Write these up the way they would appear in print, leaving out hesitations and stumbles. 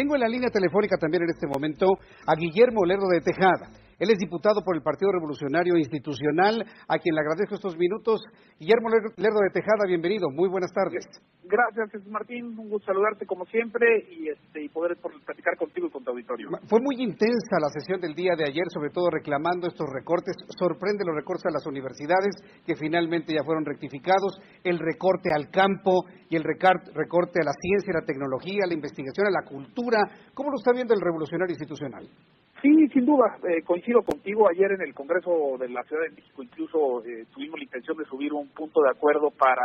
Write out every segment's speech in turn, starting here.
Tengo en la línea telefónica también en este momento a Guillermo Lerdo de Tejada. Él es diputado por el Partido Revolucionario Institucional, a quien le agradezco estos minutos. Guillermo Lerdo de Tejada, bienvenido, muy buenas tardes. Gracias, Jesús Martín, un gusto saludarte como siempre y poder platicar contigo y con tu auditorio. Fue muy intensa la sesión del día de ayer, sobre todo reclamando estos recortes. Sorprende los recortes a las universidades, que finalmente ya fueron rectificados, el recorte al campo y el recorte a la ciencia, a la tecnología, a la investigación, a la cultura. ¿Cómo lo está viendo el Revolucionario Institucional? Sí, sin duda, coincido contigo. Ayer en el Congreso de la Ciudad de México incluso tuvimos la intención de subir un punto de acuerdo para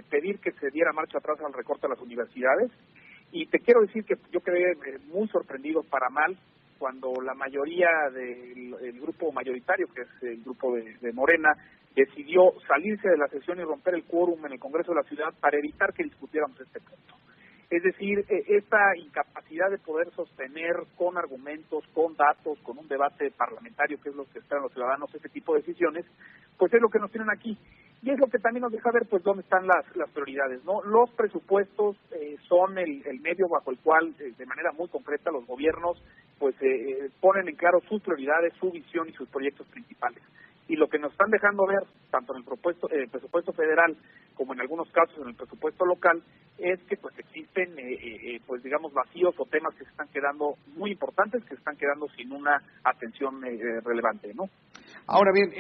pedir que se diera marcha atrás al recorte a las universidades. Y te quiero decir que yo quedé muy sorprendido para mal cuando la mayoría del grupo mayoritario, que es el grupo de Morena, decidió salirse de la sesión y romper el quórum en el Congreso de la Ciudad para evitar que discutiéramos este punto. Es decir, esta incapacidad de poder sostener con argumentos, con datos, con un debate parlamentario, que es lo que esperan los ciudadanos, este tipo de decisiones, pues es lo que nos tienen aquí. Y es lo que también nos deja ver, pues, dónde están las prioridades, ¿no? Los presupuestos son el medio bajo el cual, de manera muy concreta, los gobiernos, pues, ponen en claro sus prioridades, su visión y sus proyectos principales. Y lo que nos están dejando ver, tanto en el presupuesto federal como en algunos casos en el presupuesto local, es que pues existen, pues digamos, vacíos o temas que se están quedando muy importantes, que se están quedando sin una atención relevante, ¿no? Ahora bien,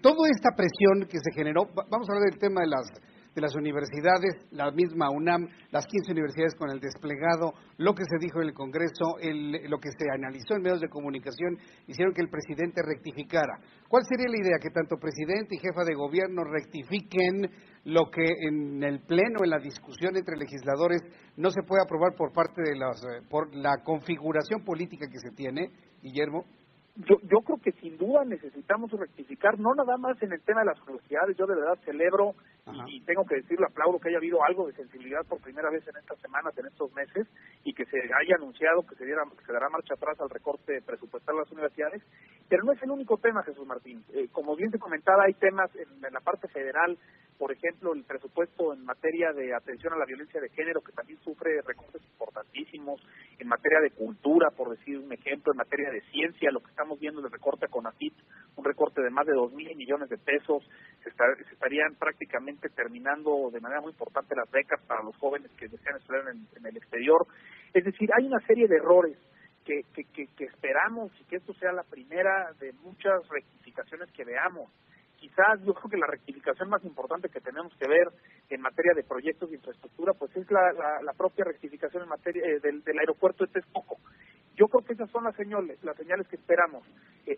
toda esta presión que se generó, vamos a hablar del tema de las universidades, la misma UNAM, las 15 universidades con el desplegado, lo que se dijo en el Congreso, lo que se analizó en medios de comunicación, hicieron que el presidente rectificara. ¿Cuál sería la idea? Que tanto presidente y jefa de gobierno rectifiquen lo que en el pleno, en la discusión entre legisladores, no se puede aprobar por parte de por la configuración política que se tiene, Guillermo. Yo creo que sin duda necesitamos rectificar, no nada más en el tema de las universidades. Yo de verdad celebro y tengo que decirlo, aplaudo que haya habido algo de sensibilidad por primera vez en estas semanas, en estos meses, y que se haya anunciado que se dará marcha atrás al recorte presupuestal de las universidades, pero no es el único tema, Jesús Martín. Como bien te comentaba, hay temas en la parte federal, por ejemplo, el presupuesto en materia de atención a la violencia de género, que también sufre recortes importantísimos, en materia de cultura, por decir un ejemplo, en materia de ciencia, lo que estamos viendo es el recorte a CONACYT, un recorte de más de 2,000 millones de pesos, se estarían prácticamente terminando de manera muy importante las becas para los jóvenes que desean estudiar en el exterior. Es decir, hay una serie de errores que esperamos y que esto sea la primera de muchas rectificaciones que veamos. Quizás yo creo que la rectificación más importante que tenemos que ver en materia de proyectos de infraestructura, pues es la propia rectificación en materia del aeropuerto de Texcoco. Yo creo que esas son las señales que esperamos.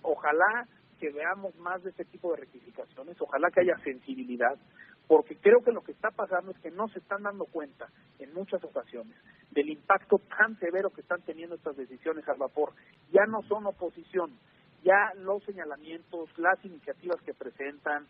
Ojalá que veamos más de este tipo de rectificaciones, ojalá que haya sensibilidad, porque creo que lo que está pasando es que no se están dando cuenta en muchas ocasiones del impacto tan severo que están teniendo estas decisiones al vapor. Ya no son oposición, ya los señalamientos, las iniciativas que presentan,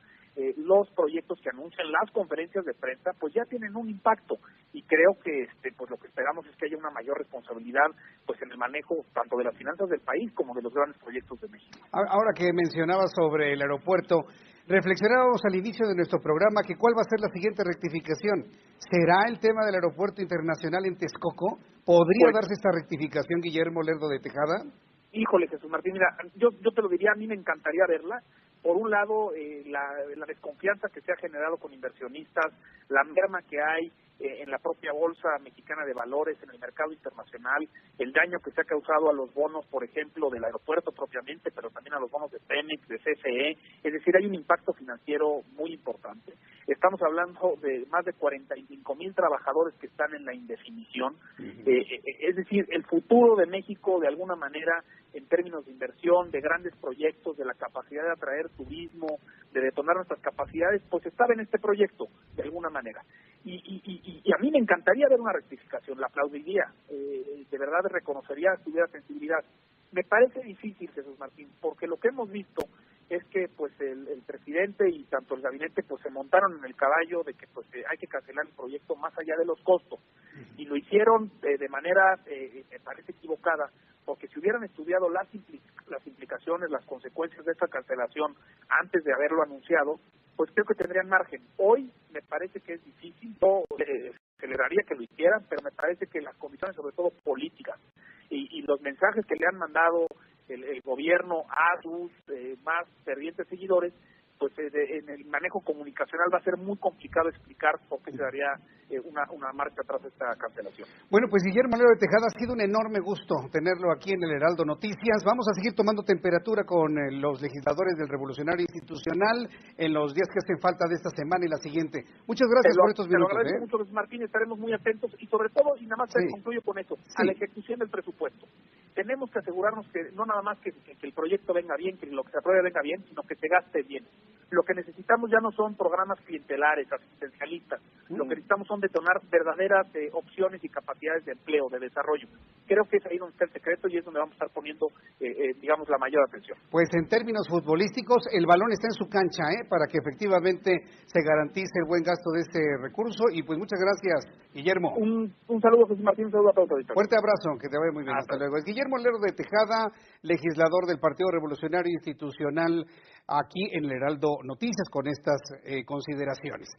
los proyectos que anuncian, las conferencias de prensa, pues ya tienen un impacto, y creo que pues lo que esperamos es que haya una mayor responsabilidad pues en el manejo tanto de las finanzas del país como de los grandes proyectos de México. Ahora que mencionabas sobre el aeropuerto, reflexionábamos al inicio de nuestro programa que cuál va a ser la siguiente rectificación. ¿Será el tema del aeropuerto internacional en Texcoco? ¿Podría darse esta rectificación, Guillermo Lerdo de Tejada? Híjole, Jesús Martín, mira, yo te lo diría, a mí me encantaría verla. Por un lado, la desconfianza que se ha generado con inversionistas, la merma que hay en la propia Bolsa Mexicana de Valores, en el mercado internacional, el daño que se ha causado a los bonos, por ejemplo, del aeropuerto propiamente, pero también a los bonos de Pemex, de CFE. Es decir, hay un impacto financiero muy importante. Estamos hablando de más de 45,000 trabajadores que están en la indefinición. Es decir, el futuro de México, de alguna manera, en términos de inversión, de grandes proyectos, de la capacidad de atraer turismo, de detonar nuestras capacidades, pues estaba en este proyecto, de alguna manera. Y a mí me encantaría ver una rectificación, la aplaudiría, de verdad reconocería si hubiera sensibilidad. Me parece difícil, Jesús Martín, porque lo que hemos visto es que pues el presidente y tanto el gabinete pues se montaron en el caballo de que pues hay que cancelar el proyecto más allá de los costos, y lo hicieron de manera me parece equivocada, porque si hubieran estudiado las implicaciones, las consecuencias de esta cancelación antes de haberlo anunciado, pues creo que tendrían margen. Hoy me parece que es difícil, yo aceleraría que lo hicieran, pero me parece que las condiciones, sobre todo políticas, los mensajes que le han mandado el gobierno a sus más fervientes seguidores, pues en el manejo comunicacional va a ser muy complicado explicar por qué se daría una marcha atrás de esta cancelación. Bueno, pues Guillermo Lerdo de Tejada, ha sido un enorme gusto tenerlo aquí en el Heraldo Noticias. Vamos a seguir tomando temperatura con los legisladores del Revolucionario Institucional en los días que hacen falta de esta semana y la siguiente. Muchas gracias por estos minutos. Te lo agradezco mucho, Luis Martín, estaremos muy atentos y sobre todo, y nada más concluyo con esto, a la ejecución del presupuesto. Tenemos que asegurarnos que no nada más que el proyecto venga bien, que lo que se apruebe venga bien, sino que se gaste bien. Lo que necesitamos ya no son programas clientelares, asistencialistas. Lo que necesitamos son detonar verdaderas opciones y capacidades de empleo, de desarrollo. Creo que es ahí donde está el secreto y es donde vamos a estar poniendo, digamos, la mayor atención. Pues en términos futbolísticos, el balón está en su cancha, para que efectivamente se garantice el buen gasto de este recurso. Y pues muchas gracias, Guillermo. Un saludo, José Martín, un saludo a todos. Fuerte abrazo, que te vaya muy bien. Hasta luego. Es Guillermo Lerdo de Tejada, legislador del Partido Revolucionario Institucional, aquí en el Heraldo Noticias, con estas consideraciones.